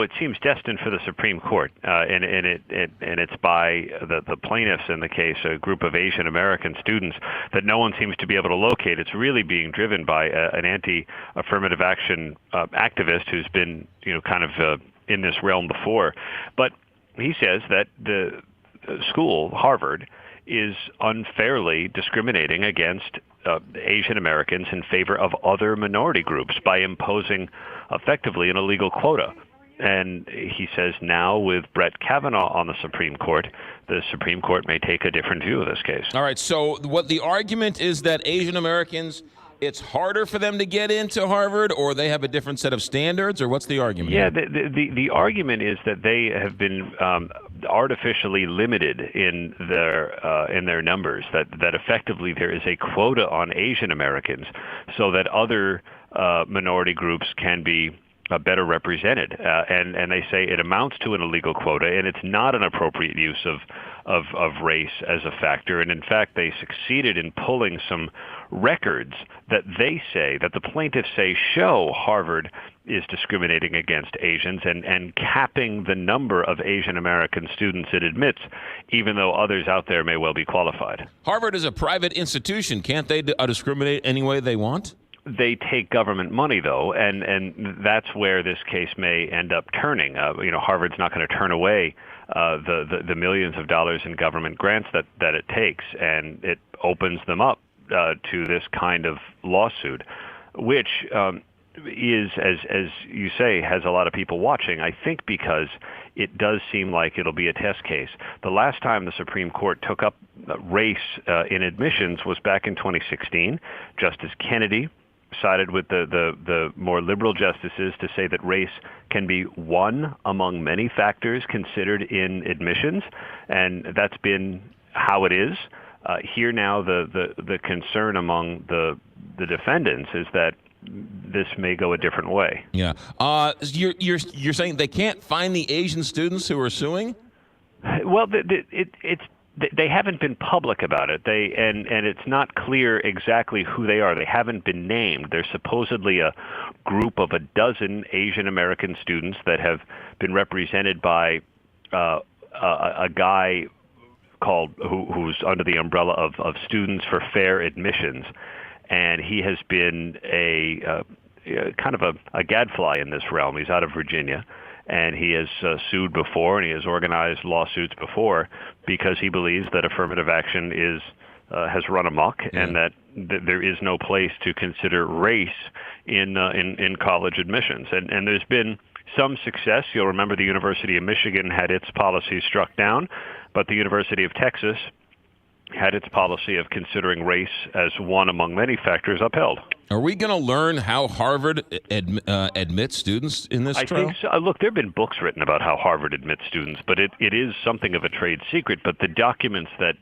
It seems destined for the Supreme Court, and it's by the plaintiffs in the case, a group of Asian American students that no one seems to be able to locate. It's really being driven by an anti-affirmative action activist who's been, kind of in this realm before. But he says that the school, Harvard, is unfairly discriminating against Asian Americans in favor of other minority groups by imposing effectively an illegal quota. And he says now with Brett Kavanaugh on the Supreme Court may take a different view of this case. All right. So what the argument is that Asian Americans, it's harder for them to get into Harvard, or they have a different set of standards, or what's the argument? Yeah, the argument is that they have been artificially limited in their numbers. That effectively there is a quota on Asian Americans, so that other minority groups can be better represented, and they say it amounts to an illegal quota, and it's not an appropriate use of race as a factor. And in fact, they succeeded in pulling some records that the plaintiffs say show Harvard is discriminating against Asians and capping the number of Asian American students it admits, even though others out there may well be qualified. Harvard is a private institution. Can't they discriminate any way they want? They take government money, though, and that's where this case may end up turning. Harvard's not going to turn away the millions of dollars in government grants that it takes, and it opens them up to this kind of lawsuit, which is, as you say, has a lot of people watching, I think, because it does seem like it'll be a test case. The last time the Supreme Court took up race in admissions was back in 2016. Justice Kennedy sided with the more liberal justices to say that race can be one among many factors considered in admissions, and that's been how it is. Here now, the concern among the defendants is that this may go a different way. Yeah. You're saying they can't find the Asian students who are suing? Well, they haven't been public about it. And it's not clear exactly who they are. They haven't been named. There's supposedly a group of a dozen Asian American students that have been represented by a guy who's under the umbrella of Students for Fair Admissions, and he has been a kind of a gadfly in this realm. He's out of Virginia. And he has sued before, and he has organized lawsuits before because he believes that affirmative action has run amok, and that there is no place to consider race in college admissions. And there's been some success. You'll remember the University of Michigan had its policy struck down, but the University of Texas had its policy of considering race as one among many factors upheld. Are we going to learn how Harvard admits students in this trial? I think so. Look, there have been books written about how Harvard admits students, but it is something of a trade secret. But the documents that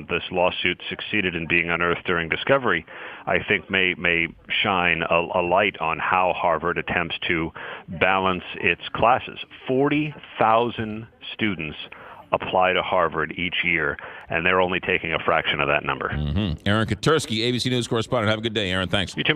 this lawsuit succeeded in being unearthed during discovery, I think may shine a light on how Harvard attempts to balance its classes. 40,000 students apply to Harvard each year, and they're only taking a fraction of that number. Aaron Katersky, ABC News correspondent. Have a good day, Aaron. Thanks. You too.